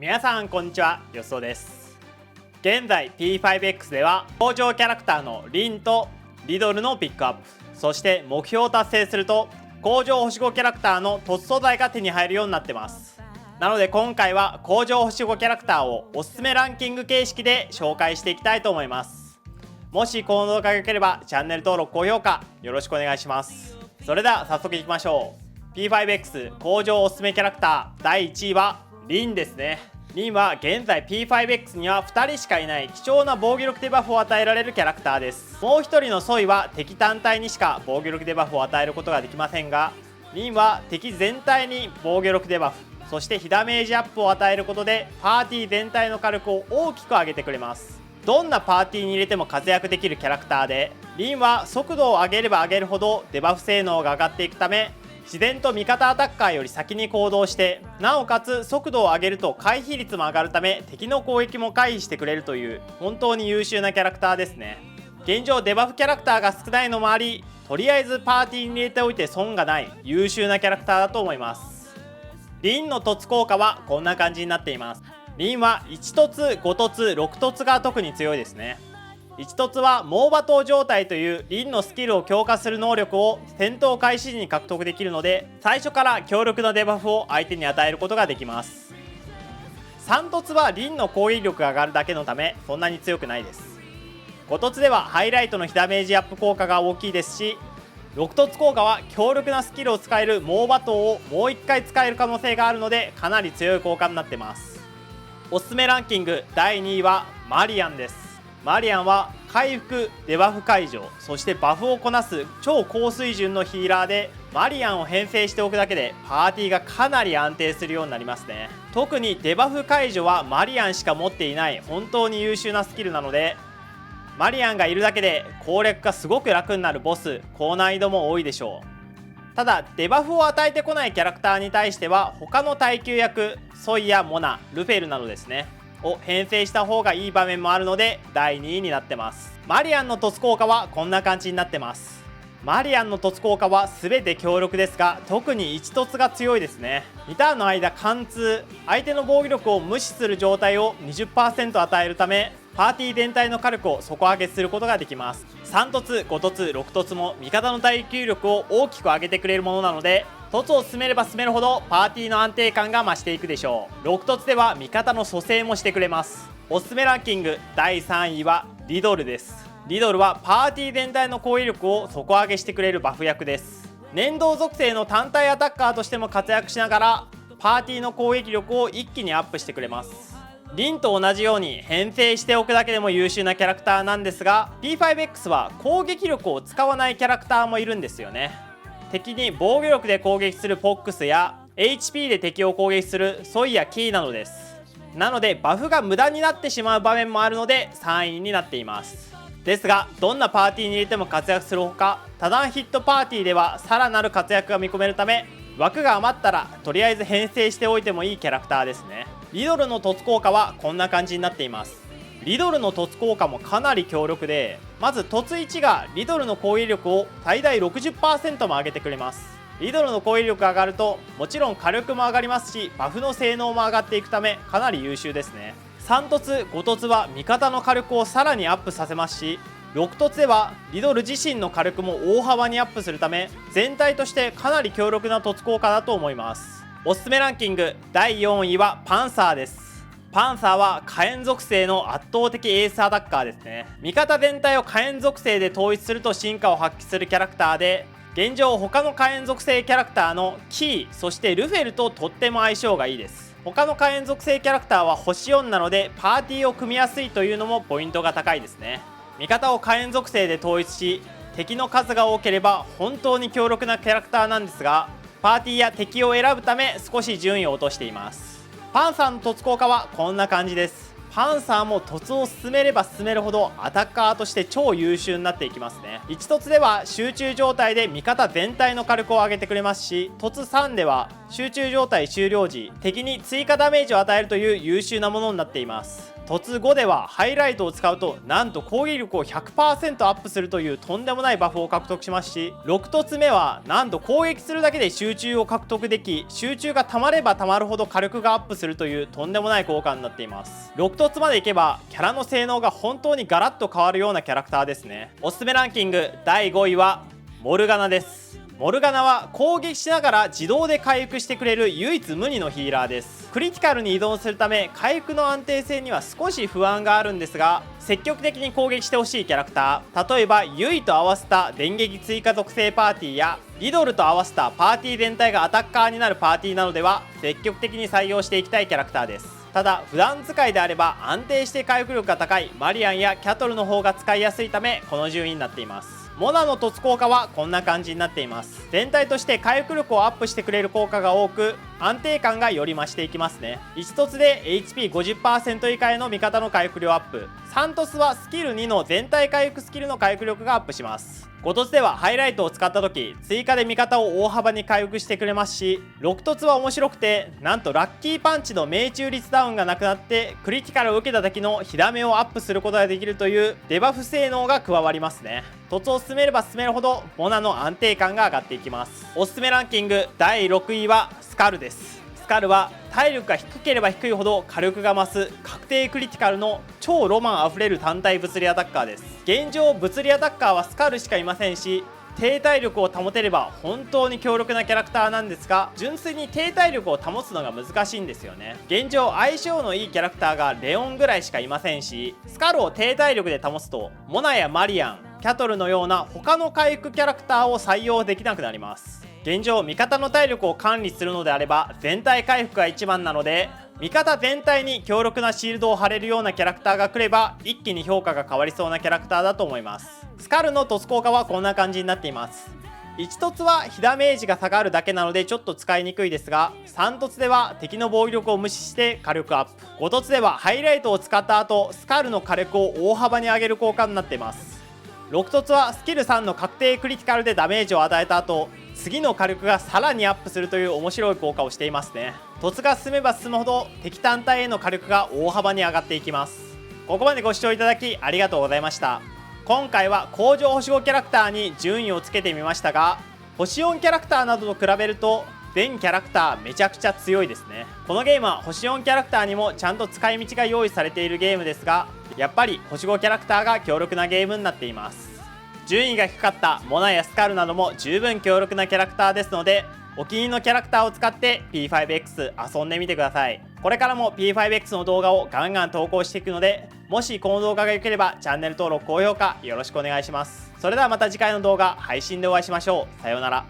皆さんこんにちは、よそです。現在 P5X では登場キャラクターのリンとリドルのピックアップ、そして目標を達成すると工場星5キャラクターの突素材が手に入るようになってます。なので今回は工場星5キャラクターをおすすめランキング形式で紹介していきたいと思います。もしこの動画が良ければチャンネル登録、高評価よろしくお願いします。それでは早速いきましょう。 P5X 工場おすすめキャラクター第1位はリンですね。リンは現在 P5X には2人しかいない貴重な防御力デバフを与えられるキャラクターです。もう1人のソイは敵単体にしか防御力デバフを与えることができませんが、リンは敵全体に防御力デバフ、そして被ダメージアップを与えることでパーティー全体の火力を大きく上げてくれます。どんなパーティーに入れても活躍できるキャラクターで、リンは速度を上げれば上げるほどデバフ性能が上がっていくため、自然と味方アタッカーより先に行動して、なおかつ速度を上げると回避率も上がるため敵の攻撃も回避してくれるという本当に優秀なキャラクターですね。現状デバフキャラクターが少ないのもあり、とりあえずパーティーに入れておいて損がない優秀なキャラクターだと思います。リンの凸効果はこんな感じになっています。リンは1凸、5凸、6凸が特に強いですね。1凸は猛罵倒状態というリンのスキルを強化する能力を戦闘開始時に獲得できるので、最初から強力なデバフを相手に与えることができます。3凸はリンの攻撃力が上がるだけのためそんなに強くないです。5凸ではハイライトの被ダメージアップ効果が大きいですし、6凸効果は強力なスキルを使える猛罵倒をもう1回使える可能性があるのでかなり強い効果になってます。おすすめランキング第2位はマリアンです。マリアンは回復、デバフ解除、そしてバフをこなす超高水準のヒーラーで、マリアンを編成しておくだけでパーティーがかなり安定するようになりますね。特にデバフ解除はマリアンしか持っていない本当に優秀なスキルなので、マリアンがいるだけで攻略がすごく楽になるボス、高難易度も多いでしょう。ただデバフを与えてこないキャラクターに対しては他の耐久役、ソイやモナ、ルフェルなどですねを編成した方がいい場面もあるので第2位になってます。マリアンの凸効果はこんな感じになってます。マリアンの凸効果は全て強力ですが、特に1凸が強いですね。2ターンの間貫通、相手の防御力を無視する状態を 20% 与えるため、パーティー全体の火力を底上げすることができます。3凸、5凸、6凸も味方の耐久力を大きく上げてくれるものなので、凸を進めれば進めるほどパーティーの安定感が増していくでしょう。6凸では味方の蘇生もしてくれます。おすすめランキング第3位はリドルです。リドルはパーティー全体の攻撃力を底上げしてくれるバフ役です。粘土属性の単体アタッカーとしても活躍しながらパーティーの攻撃力を一気にアップしてくれます。リンと同じように編成しておくだけでも優秀なキャラクターなんですが、 P5X は攻撃力を使わないキャラクターもいるんですよね。敵に防御力で攻撃するポックスや HP で敵を攻撃するソイやキーなどです。なのでバフが無駄になってしまう場面もあるので3位になっています。ですがどんなパーティーに入れても活躍するほか、多段ヒットパーティーではさらなる活躍が見込めるため、枠が余ったらとりあえず編成しておいてもいいキャラクターですね。リドルの凸効果はこんな感じになっています。リドルの凸効果もかなり強力で、まず凸1がリドルの攻撃力を最大 60% も上げてくれます。リドルの攻撃力が上がるともちろん火力も上がりますし、バフの性能も上がっていくためかなり優秀ですね。3凸、5凸は味方の火力をさらにアップさせますし、6凸ではリドル自身の火力も大幅にアップするため、全体としてかなり強力な凸効果だと思います。おすすめランキング第4位はパンサーです。パンサーは火炎属性の圧倒的エースアタッカーですね。味方全体を火炎属性で統一すると進化を発揮するキャラクターで、現状他の火炎属性キャラクターのキー、そしてルフェルととっても相性がいいです。他の火炎属性キャラクターは星4なのでパーティーを組みやすいというのもポイントが高いですね。味方を火炎属性で統一し、敵の数が多ければ本当に強力なキャラクターなんですが、パーティーや敵を選ぶため少し順位を落としています。パンサーの凸効果はこんな感じです。パンサーも凸を進めれば進めるほどアタッカーとして超優秀になっていきますね。1凸では集中状態で味方全体の火力を上げてくれますし、凸3では集中状態終了時敵に追加ダメージを与えるという優秀なものになっています。突5ではハイライトを使うとなんと攻撃力を 100% アップするというとんでもないバフを獲得しますし、6突目はなんと攻撃するだけで集中を獲得でき、集中が溜まれば溜まるほど火力がアップするというとんでもない効果になっています。6突までいけばキャラの性能が本当にガラッと変わるようなキャラクターですね。おすすめランキング第5位はモルガナです。モルガナは攻撃しながら自動で回復してくれる唯一無二のヒーラーです。クリティカルに移動するため回復の安定性には少し不安があるんですが、積極的に攻撃してほしいキャラクター、例えばユイと合わせた電撃追加属性パーティーやリドルと合わせたパーティー全体がアタッカーになるパーティーなどでは積極的に採用していきたいキャラクターです。ただ普段使いであれば安定して回復力が高いマリアンやキャトルの方が使いやすいためこの順位になっています。モナの突効果はこんな感じになっています。全体として回復力をアップしてくれる効果が多く安定感がより増していきますね。1突で HP50% 以下への味方の回復量アップ、3突はスキル2の全体回復スキルの回復力がアップします。5突ではハイライトを使った時追加で味方を大幅に回復してくれますし、6突は面白くてなんとラッキーパンチの命中率ダウンがなくなってクリティカルを受けた時の火ダメをアップすることができるというデバフ性能が加わりますね。突を進めれば進めるほどモナの安定感が上がっていきます。おすすめランキング第6位はスカルです。スカルは体力が低ければ低いほど火力が増す確定クリティカルの超ロマンあふれる単体物理アタッカーです。現状物理アタッカーはスカルしかいませんし、低体力を保てれば本当に強力なキャラクターなんですが、純粋に低体力を保つのが難しいんですよね。現状相性のいいキャラクターがレオンぐらいしかいませんし、スカルを低体力で保つとモナやマリアン、キャトルのような他の回復キャラクターを採用できなくなります。現状味方の体力を管理するのであれば全体回復が一番なので、味方全体に強力なシールドを貼れるようなキャラクターが来れば一気に評価が変わりそうなキャラクターだと思います。スカルの突効果はこんな感じになっています。1突は火ダメージが下がるだけなのでちょっと使いにくいですが、3突では敵の防御力を無視して火力アップ、5突ではハイライトを使った後スカルの火力を大幅に上げる効果になっています。6突はスキル3の確定クリティカルでダメージを与えた後次の火力がさらにアップするという面白い効果をしていますね。突が進めば進むほど敵単体への火力が大幅に上がっていきます。ここまでご視聴いただきありがとうございました。今回は工場星5キャラクターに順位をつけてみましたが、星4キャラクターなどと比べると全キャラクターめちゃくちゃ強いですね。このゲームは星4キャラクターにもちゃんと使い道が用意されているゲームですが、やっぱり星5キャラクターが強力なゲームになっています。順位が低かったモナやスカルなども十分強力なキャラクターですので、お気に入りのキャラクターを使って P5X 遊んでみてください。これからも P5X の動画をガンガン投稿していくので、もしこの動画が良ければチャンネル登録高評価よろしくお願いします。それではまた次回の動画配信でお会いしましょう。さようなら。